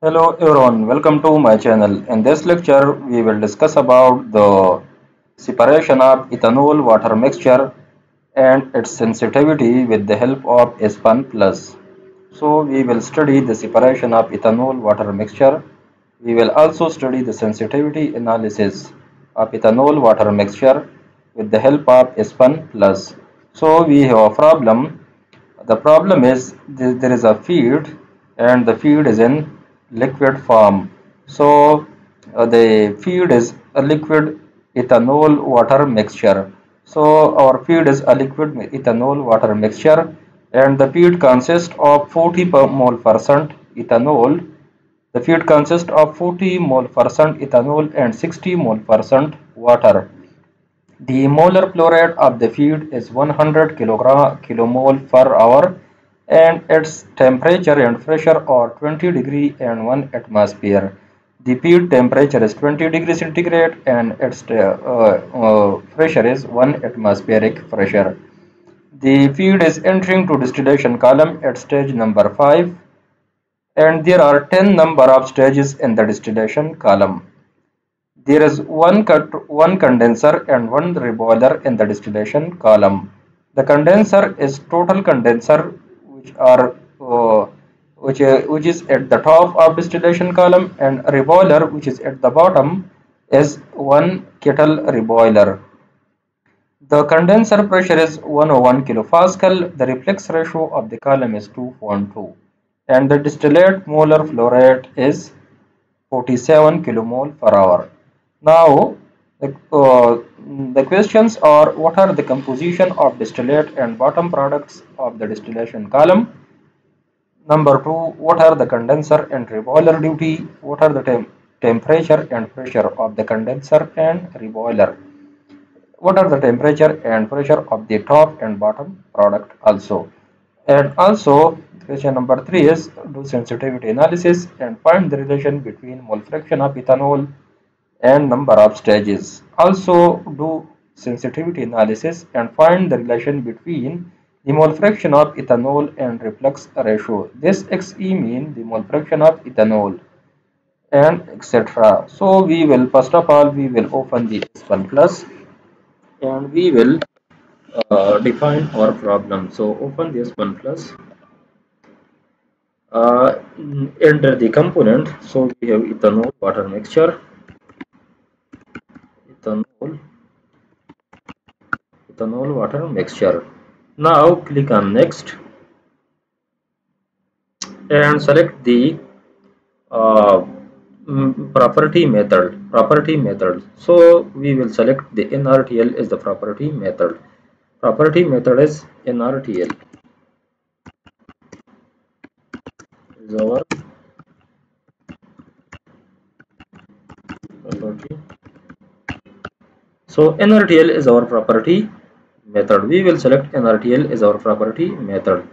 Hello everyone, welcome to my channel. In this lecture, we will discuss about the separation of ethanol water mixture and its sensitivity with the help of Aspen Plus. So we will study the separation of ethanol water mixture. We will also study the sensitivity analysis of ethanol water mixture with the help of Aspen Plus. So we have a problem. The problem is there is a feed and the feed is in liquid form. So the feed is a liquid ethanol water mixture. So our feed is a liquid ethanol water mixture and the feed consists of 40 mole percent ethanol. The feed consists of 40 mole percent ethanol and 60 mole percent water. The molar flow rate of the feed is 100 kilomole per hour and its temperature and pressure are 20 degree and 1 atmosphere. The feed temperature is 20 degree centigrade and its pressure is 1 atmospheric pressure. The feed is entering to distillation column at stage number 5 and there are 10 number of stages in the distillation column. There is one condenser and one reboiler in the distillation column. The condenser is total condenser which are which is at the top of distillation column and reboiler which is at the bottom is one kettle reboiler. The condenser pressure is 101 kilopascal. The reflux ratio of the column is 2.2 and the distillate molar flow rate is 47 kilomole per hour. Now, the questions are what are the composition of distillate and bottom products of the distillation column? Number two, what are the condenser and reboiler duty? What are the temperature and pressure of the condenser and reboiler? What are the temperature and pressure of the top and bottom product also? And also, question number three is do sensitivity analysis and find the relation between mole fraction of ethanol and number of stages. Also do sensitivity analysis and find the relation between the mole fraction of ethanol and reflux ratio. This Xe mean the mole fraction of ethanol and etc. So we will first of all we will open the S1 plus and we will define our problem. So open this one plus enter the component. So we have ethanol water mixture, ethanol water mixture. Now click on next and select the uh, property method. So we will select the NRTL as the property method. Property method is NRTL is our property. So NRTL is our property method. We will select NRTL as our property method.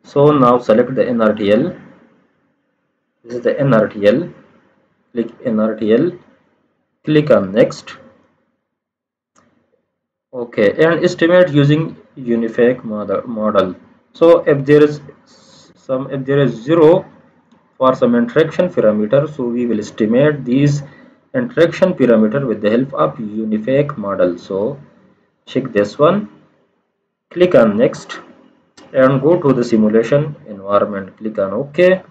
So now select the NRTL. This is the NRTL. Click NRTL. Click on next. Okay, and estimate using unified model. So if there is zero for some interaction parameter, so we will estimate these interaction parameter with the help of unified model. So check this one. Click on next and go to the simulation environment. Click on OK.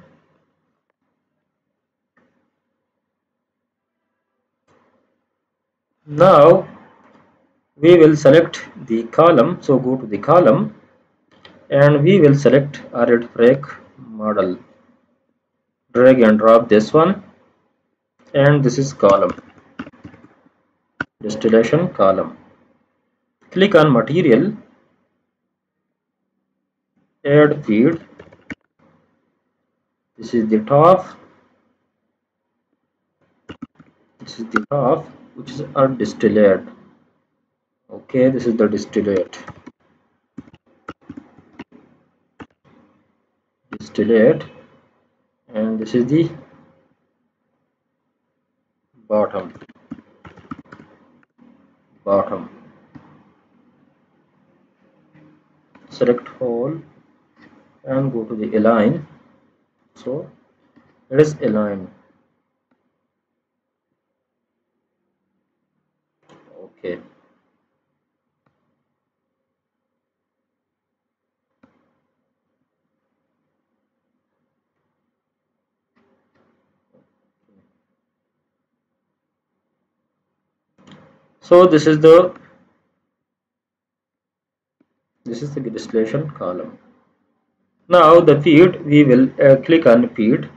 Now we will select the column. So go to the column and we will select a red brake model. Drag and drop this one and this is column, distillation column. Click on material, add feed. This is the top. This is the top, which is a distillate. Okay, this is the distillate. Distillate, and this is the bottom. Bottom. Select whole and go to the align. So It is aligned. Okay. So this is the distillation column. Now the feed, we will click on feed,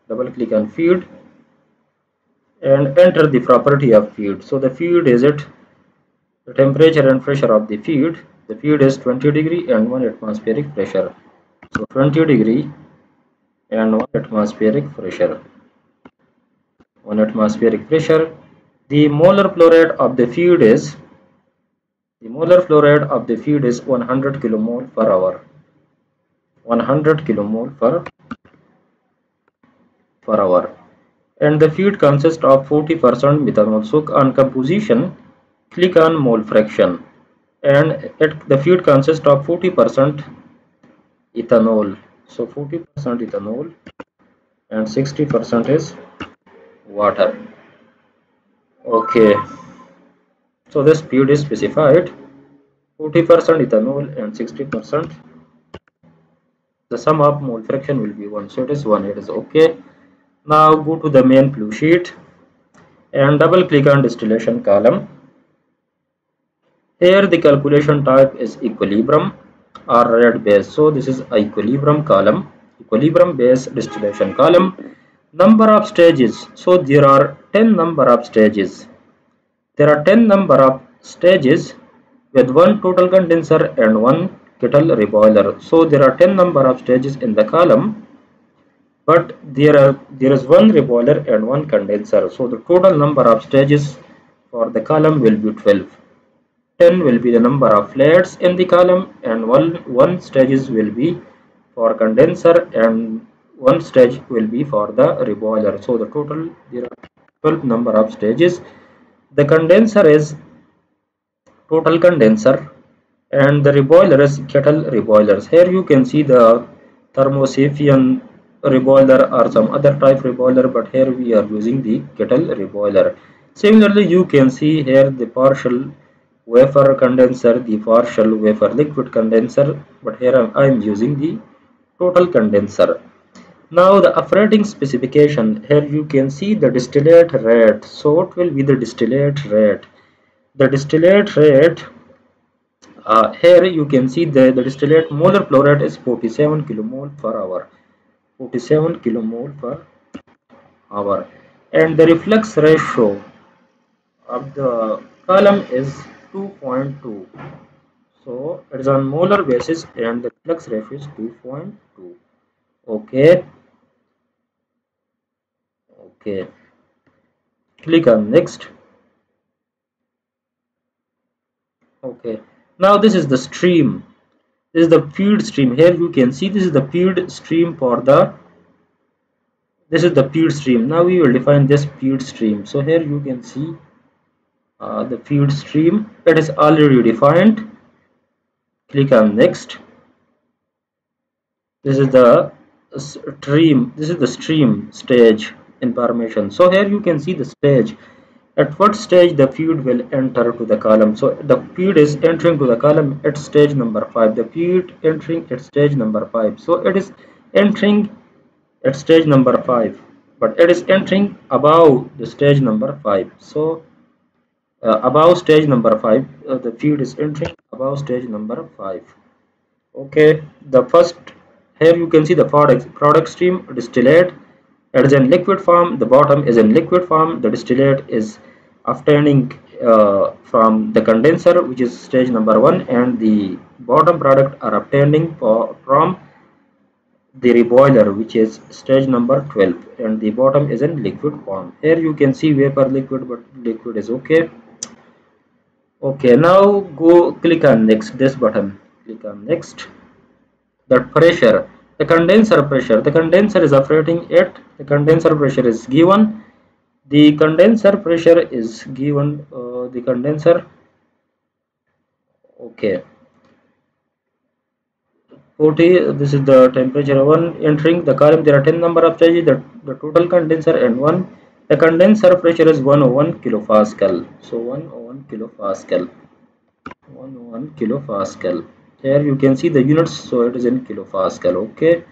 double click on feed and enter the property of feed. So the feed is it the temperature and pressure of the feed. The feed is 20 degree and 1 atmospheric pressure. So 20 degree and 1 atmospheric pressure. 1 atmospheric pressure. The molar flow rate of the feed is 100 kilomole per hour. 100 kilomole per hour. And the feed consists of 40% methanol. So on composition, click on mole fraction, and the feed consists of 40% ethanol. So 40% ethanol and 60% is water. Okay, so this feed is specified 40% ethanol and 60%. The sum of mole fraction will be 1, so it is 1. It is okay. Now go to the main flow sheet and double click on distillation column. Here the calculation type is equilibrium or rate base. So this is equilibrium column, equilibrium base distillation column. Number of stages. So there are 10 number of stages. There are 10 number of stages with one total condenser and one kettle reboiler. So there are 10 number of stages in the column, but there is one reboiler and one condenser. So the total number of stages for the column will be 12. 10 will be the number of flares in the column, and one stages will be for condenser and one stage will be for the reboiler. So the total there are 12 number of stages. The condenser is total condenser and the reboiler is kettle reboilers. Here you can see the thermosapian reboiler or some other type reboiler, but here we are using the kettle reboiler. Similarly, you can see here the partial wafer condenser, the partial wafer liquid condenser, but here I am using the total condenser. Now the operating specification, here you can see the distillate rate. So what will be the distillate rate? The distillate rate, here you can see the distillate molar flow rate is 47 kilomole per hour. 47 kilomole per hour. And the reflux ratio of the column is 2.2. So it is on molar basis and the reflux ratio is 2.2. Okay. Okay. Click on next. Okay. Now this is the stream. This is the feed stream. Here you can see this is the feed stream for the this is the feed stream. Now we will define this feed stream. So here you can see the feed stream. It is already defined. Click on next. This is the stream. This is the stream stage information. So here you can see the stage. At what stage the feed will enter to the column. So the feed is entering to the column at stage number 5. The feed entering at stage number 5. So it is entering at stage number 5, but it is entering above the stage number 5. So above stage number 5, the feed is entering above stage number 5. Okay, the first, here you can see the product stream distillate. It is in liquid form. The bottom is in liquid form. The distillate is obtaining from the condenser, which is stage number 1, and the bottom product are obtaining from the reboiler, which is stage number 12, and the bottom is in liquid form. Here you can see vapor liquid, but liquid is okay. Okay, now go click on next, this button. Click on next. The pressure, the condenser pressure. The condenser is operating at, the condenser pressure is given. The condenser pressure is given, the condenser. Okay. 40, this is the temperature 1 entering the column. There are 10 number of charges, the total condenser and 1. The condenser pressure is 101 kilopascal. So 101 kilopascal. 101 kilopascal. Here you can see the units, so it is in kilopascal. Okay.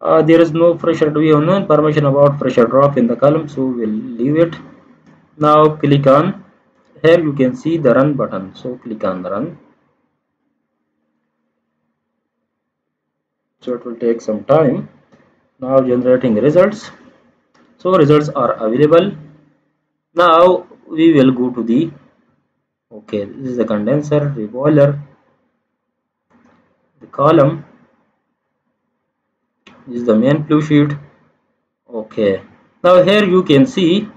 There is no pressure. We have no information about pressure drop in the column, so we'll leave it. Now click on. Here you can see the run button. So click on the run. So it will take some time. Now generating results. So results are available. Now we will go to the, okay, this is the condenser, reboiler, the column, this is the main flow sheet. Okay, now here you can see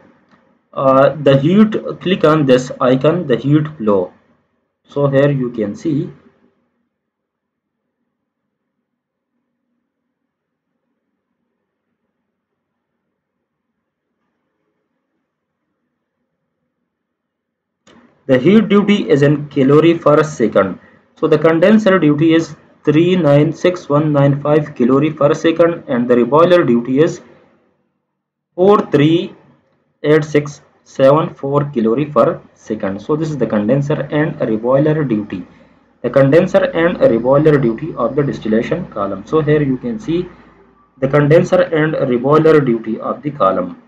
the heat. Click on this icon, the heat flow. So here you can see the heat duty is in calorie per second. So the condenser duty is 396195 calorie per second, and the reboiler duty is 438674 calorie per second. So this is the condenser and reboiler duty. The condenser and reboiler duty of the distillation column. So here you can see the condenser and reboiler duty of the column.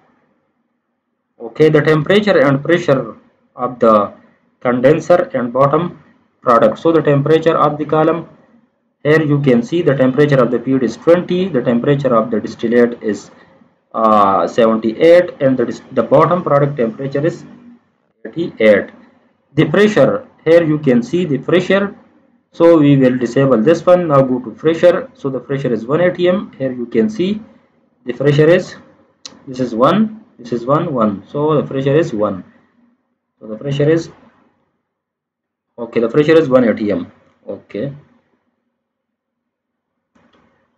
Okay, the temperature and pressure of the condenser and bottom product. So the temperature of the column, here you can see the temperature of the feed is 20, the temperature of the distillate is 78, and the bottom product temperature is 88. The pressure, here you can see the pressure. So we will disable this one. Now go to pressure. So the pressure is 1 atm. Here you can see the pressure is, this is 1, this is 1 1. So the pressure is 1. So the pressure is, okay, the pressure is 1 atm. Okay,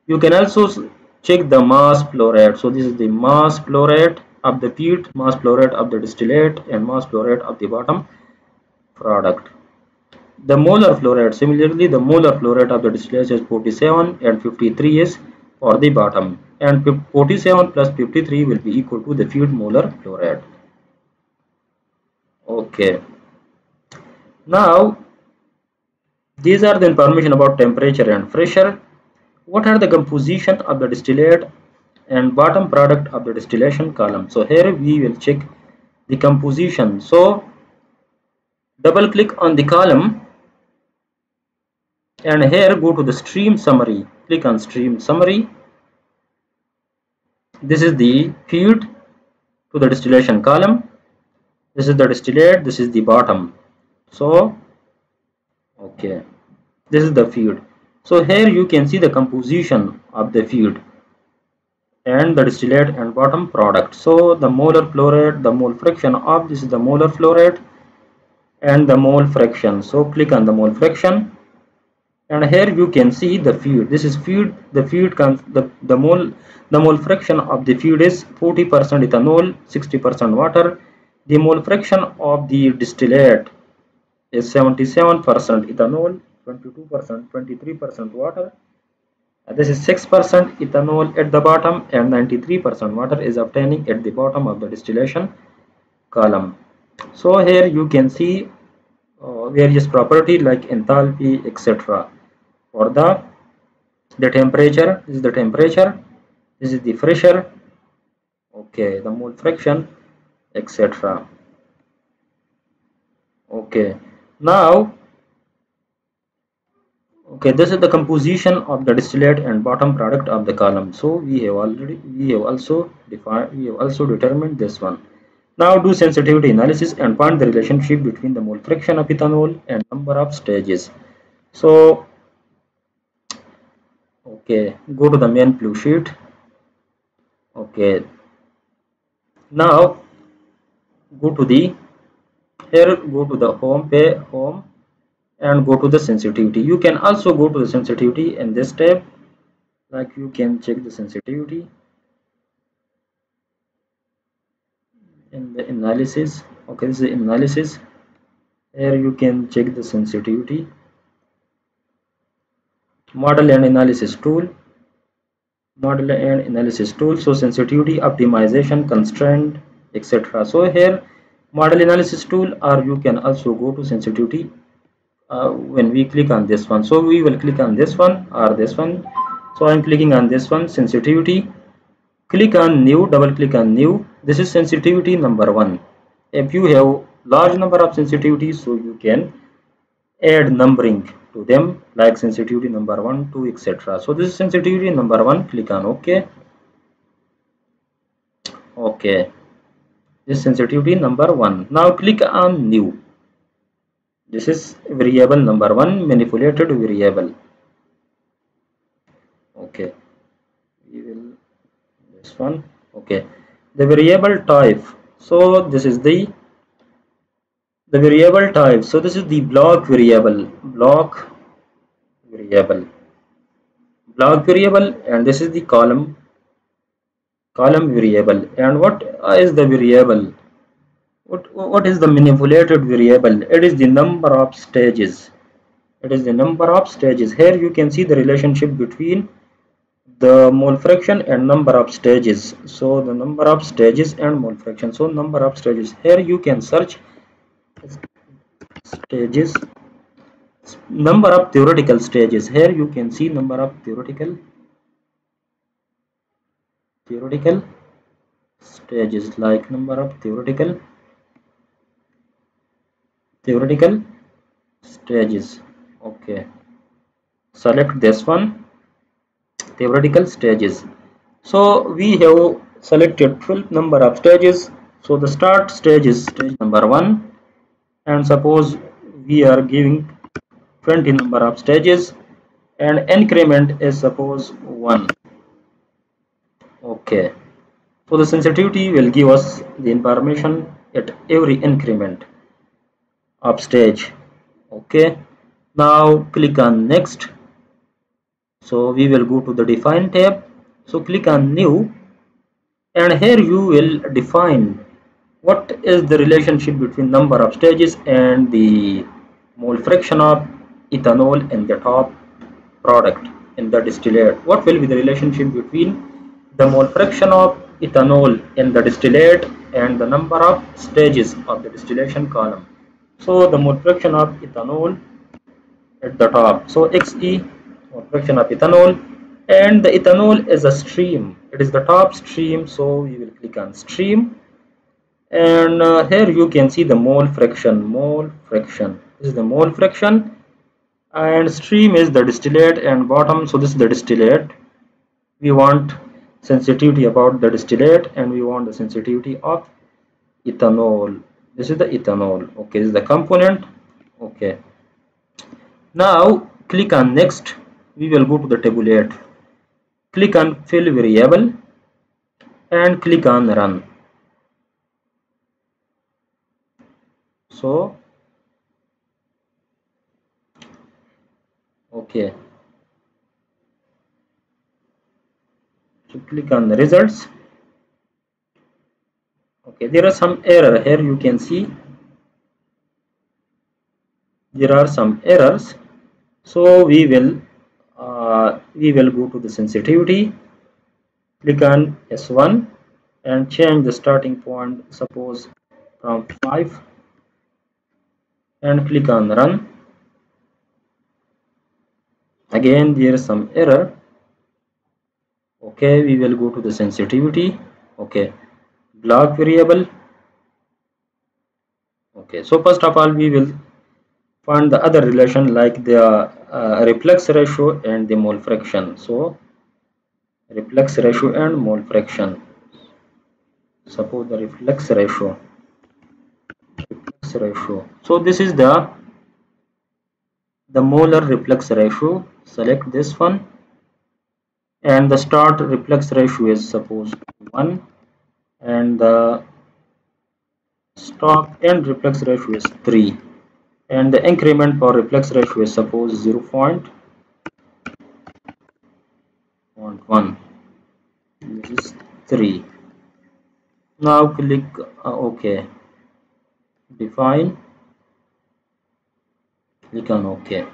you can also check the mass flow rate. So this is the mass flow rate of the feed, mass flow rate of the distillate, and mass flow rate of the bottom product. The molar flow rate, similarly the molar flow rate of the distillate is 47 and 53 is for the bottom, and 47 plus 53 will be equal to the feed molar flow rate. Okay, now these are the information about temperature and pressure. What are the composition of the distillate and bottom product of the distillation column? So here we will check the composition. So double click on the column, and here go to the stream summary. Click on stream summary. This is the feed to the distillation column. This is the distillate, this is the bottom. So okay, this is the feed. So here you can see the composition of the feed and the distillate and bottom product. So the molar flow rate, the mole fraction of, this is the molar flow rate and the mole fraction. So click on the mole fraction, and here you can see the feed. This is feed. The feed comes, the mole fraction of the feed is 40% ethanol, 60% water. The mole fraction of the distillate is 77% ethanol, 22%, 23% water. This is 6% ethanol at the bottom, and 93% water is obtaining at the bottom of the distillation column. So here you can see various property like enthalpy, etc. For the temperature, this is the temperature, this is the pressure, okay, the mole fraction, etc. Okay, now, okay, this is the composition of the distillate and bottom product of the column. So we have also determined this one. Now do sensitivity analysis and find the relationship between the mole fraction of ethanol and number of stages. So okay, go to the main flow sheet. Okay, now go to the, here go to the home and go to the sensitivity. You can also go to the sensitivity in this tab, like you can check the sensitivity in the analysis. Okay, this is the analysis. Here you can check the sensitivity. model and analysis tool, model and analysis tool. So sensitivity, optimization, constraint, etc. So here model analysis tool, or you can also go to sensitivity when we click on this one. So we will click on this one or this one. So I'm clicking on this one, sensitivity. Click on new, double click on new. This is sensitivity number 1. If you have large number of sensitivities, so you can add numbering to them like sensitivity number 1, 2, etc. So this is sensitivity number 1. Click on OK. OK. This is sensitivity number 1. Now click on new. This is variable number 1, manipulated variable. Okay. We will this one. Okay. The variable type. So this is the variable type. So this is the block variable. Variable. Block variable, and this is the column variable. And what is the variable? What is the manipulated variable? It is the number of stages. It is the number of stages. Here you can see the relationship between the mole fraction and number of stages. So the number of stages and mole fraction. So number of stages. Here you can search stages, number of theoretical stages. Here you can see number of theoretical stages, like number of theoretical stages. Okay, select this one, theoretical stages. So we have selected 12 number of stages. So the start stage is stage number 1, and suppose we are giving 20 number of stages, and increment is suppose 1. Okay, so the sensitivity will give us the information at every increment of stage. Okay, now click on next. So we will go to the define tab. So click on new, and here you will define what is the relationship between number of stages and the mole fraction of ethanol in the top product in the distillate. What will be the relationship between the mole fraction of ethanol in the distillate and the number of stages of the distillation column? So the mole fraction of ethanol at the top. So Xe, mole fraction of ethanol, and the ethanol is a stream. It is the top stream. So we will click on stream, and here you can see the mole fraction. This is the mole fraction, and stream is the distillate, and bottom. So this is the distillate. We want sensitivity about the distillate, and we want the sensitivity of ethanol. This is the ethanol. Okay, this is the component. Okay, now click on next. We will go to the tabulate. Click on fill variable and click on run. So okay, so click on the results. Okay, there are some error here. You can see there are some errors. So we will go to the sensitivity. Click on S1 and change the starting point, suppose from 5, and click on run. Again there is some error. Okay, we will go to the sensitivity. Okay, block variable. Okay, so first of all we will find the other relation like the reflux ratio and the mole fraction. So reflux ratio and mole fraction. Suppose the reflux ratio. So this is the molar reflux ratio. Select this one, and the start reflux ratio is suppose 1, and the stop end reflux ratio is 3, and the increment for reflux ratio is suppose 0.1. This is 3. Now click OK. Define. Click on OK.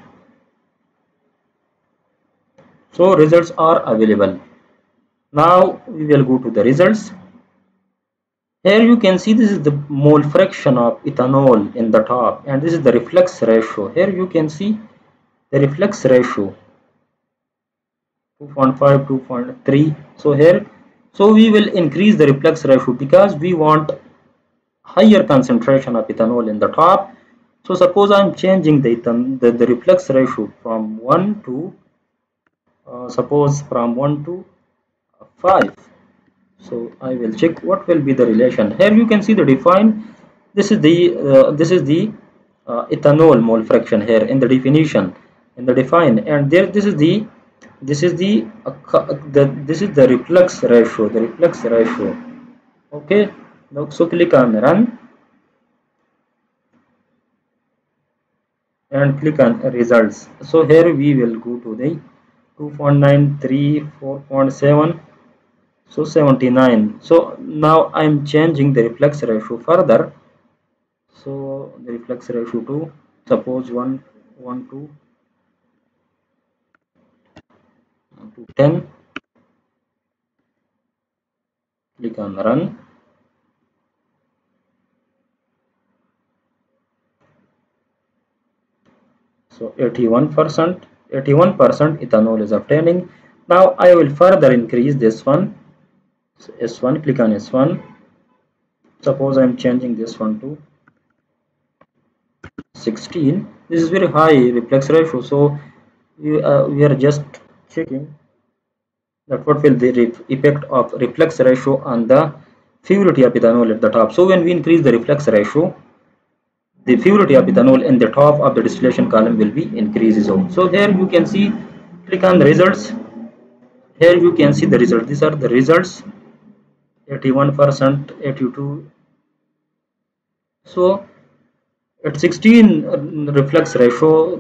So results are available. Now we will go to the results. Here you can see this is the mole fraction of ethanol in the top, and this is the reflux ratio. Here you can see the reflux ratio 2.5, 2.3. So here, so we will increase the reflux ratio because we want higher concentration of ethanol in the top. So suppose I'm changing the reflux ratio from 1 to suppose from 1 to 5. So I will check what will be the relation. Here you can see the define. This is the ethanol mole fraction here in the definition, in the define, and there this is the reflux ratio, the reflux ratio. Okay. Now, so click on run and click on results. So here we will go to the 2.93, 4.7. So 79. So now I'm changing the reflex ratio further. So the reflex ratio to suppose 1 to 10. Click on run. So 81%, 81% ethanol is obtaining. Now I will further increase this one. So S1, click on S1. Suppose I'm changing this one to 16. This is very high reflex ratio. So we are just checking that what will the effect of reflex ratio on the purity of ethanol at the top. So when we increase the reflex ratio, the purity of ethanol in the top of the distillation column will be increases. So here you can see, click on the results. Here you can see the result. These are the results: 81%, 82. So at 16 reflex ratio,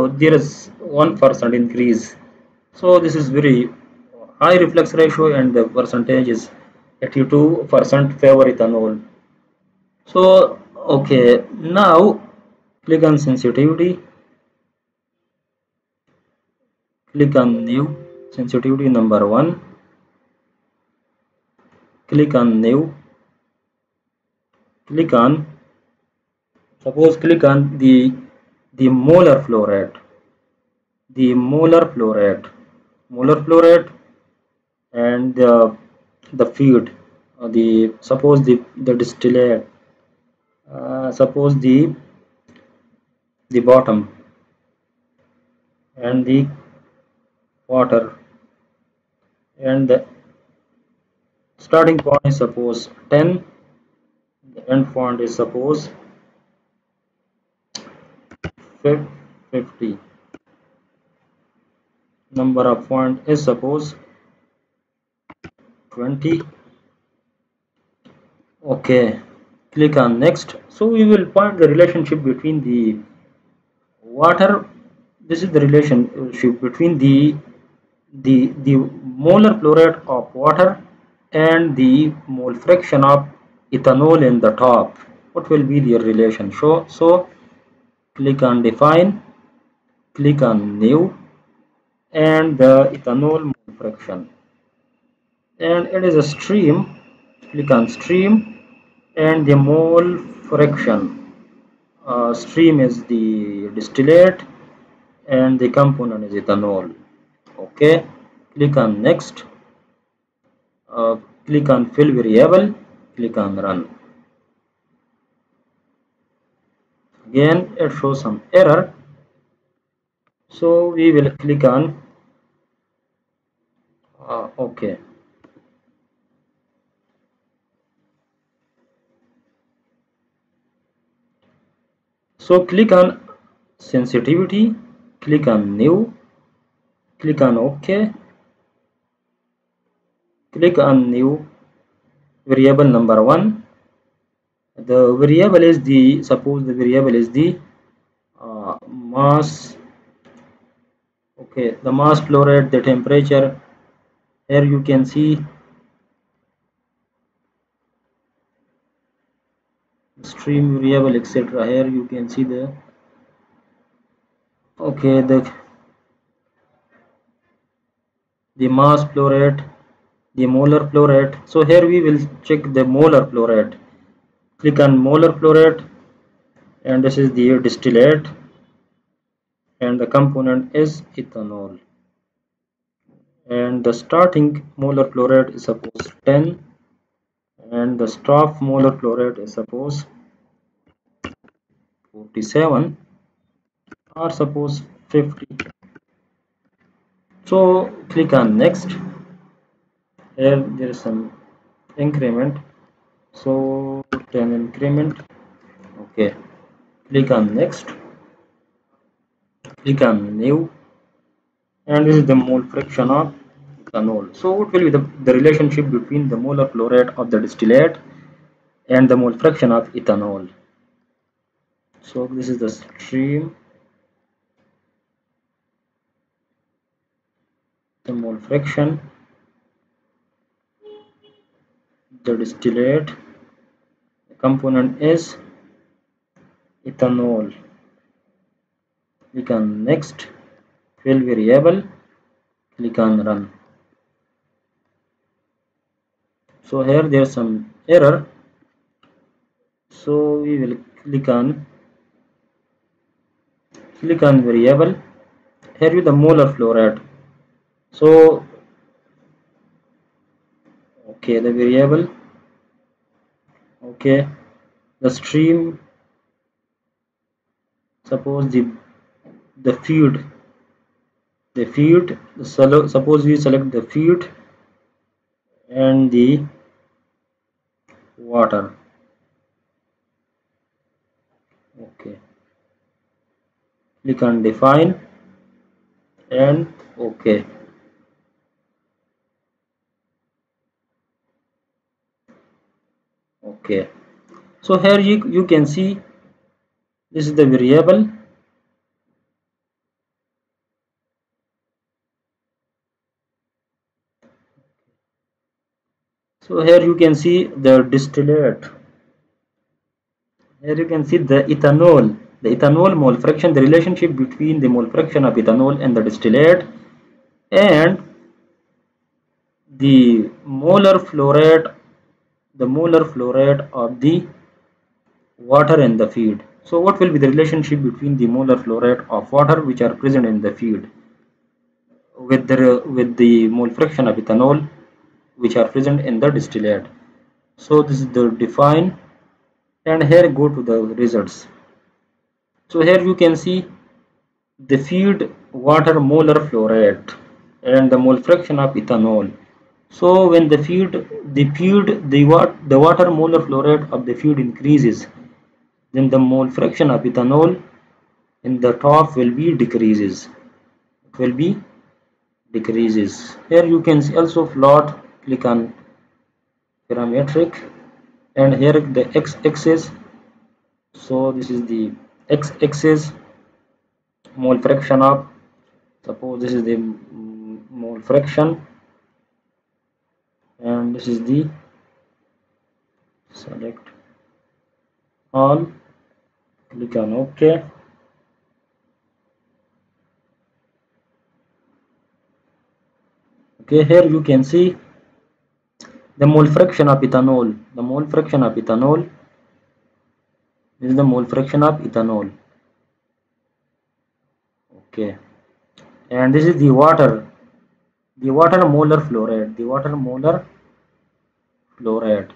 there is 1% increase. So this is very high reflex ratio, and the percentage is 82% favor ethanol. So okay, now click on sensitivity, click on new, sensitivity number 1, click on new, click on, suppose click on the molar flow rate, the molar flow rate, and the feed, the suppose the distillate, suppose the bottom, and the water, and the starting point is suppose 10, the end point is suppose 50, number of point is suppose 20. Okay, click on next. So we will find the relationship between the water. This is the relationship between the molar flow rate of water and the mole fraction of ethanol in the top. What will be their relation? So click on define, click on new, and the ethanol mole fraction, and it is a stream. Click on stream, and the mole fraction, stream is the distillate, and the component is ethanol. Okay, click on next, click on fill variable, click on run. Again it shows some error, so we will click on okay. So click on sensitivity, click on new, click on OK, click on new variable number 1. The variable is the, suppose the variable is the mass. Okay, the mass flow rate, the temperature. Here you can see stream variable, etc. Here you can see the, okay, the the mass flow rate, the molar flow rate. So here we will check the molar flow rate. Click on molar flow rate, and this is the distillate, and the component is ethanol, and the starting molar flow rate is suppose 10, and the stop molar flow rate is suppose 47, or suppose 50. So click on next. Here there is some increment, so 10 increment. Okay, click on next, click on new, and this is the mole fraction of ethanol. So what will be the relationship between the molar flow rate of the distillate and the mole fraction of ethanol? So this is the stream, the mole fraction, the distillate, the component is ethanol. Click on next, fill variable, click on run. So here there's some error, so we will click on variable. Here is the molar flow rate. So okay, the variable, okay, the stream, suppose the feed, suppose we select the feed and the water. Okay, click on define, and okay. Okay, so here you can see this is the variable. So here you can see the distillate. Here you can see the ethanol mole fraction, the relationship between the mole fraction of ethanol and the distillate, and the molar flow rate, of the water in the feed. So what will be the relationship between the molar flow rate of water which are present in the feed with the mole fraction of ethanol which are present in the distillate? So this is the define, and here go to the results. So here you can see the feed water molar flow rate and the mole fraction of ethanol. So when the water molar flow rate of the feed increases, then the mole fraction of ethanol in the top will be decreases. It will be decreases. Here you can also plot. Click on parametric, and here the x-axis. So this is the x-axis mole fraction of, suppose this is the mole fraction, and this is the select all, click on OK. Okay, here you can see the mole fraction of ethanol. The mole fraction of ethanol is the mole fraction of ethanol. Okay, and this is the water molar flow rate. The water molar flow rate.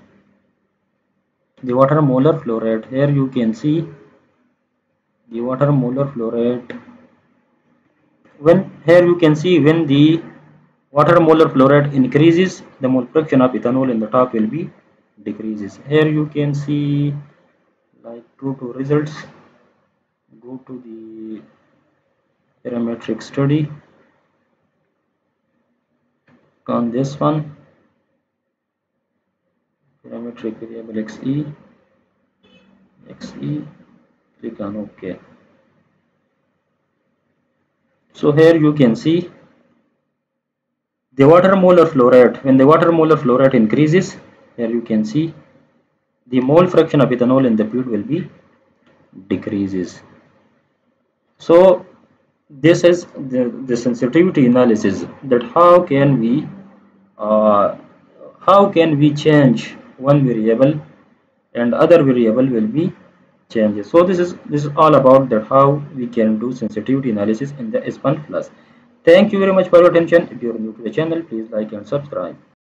Here you can see the water molar flow rate. When the water molar flow rate increases, the mole fraction of ethanol in the top will be decreases. Here you can see, like, go to results, go to the parametric study on this one, parametric variable xe, click on OK. So here you can see the water molar flow rate. When the water molar flow rate increases, here you can see the mole fraction of ethanol in the feed will be decreases. So this is the sensitivity analysis, that uh, how can we change one variable and other variable will be changed. So this is all about that how we can do sensitivity analysis in the Aspen Plus. Thank you very much for your attention. If you are new to the channel, please like and subscribe.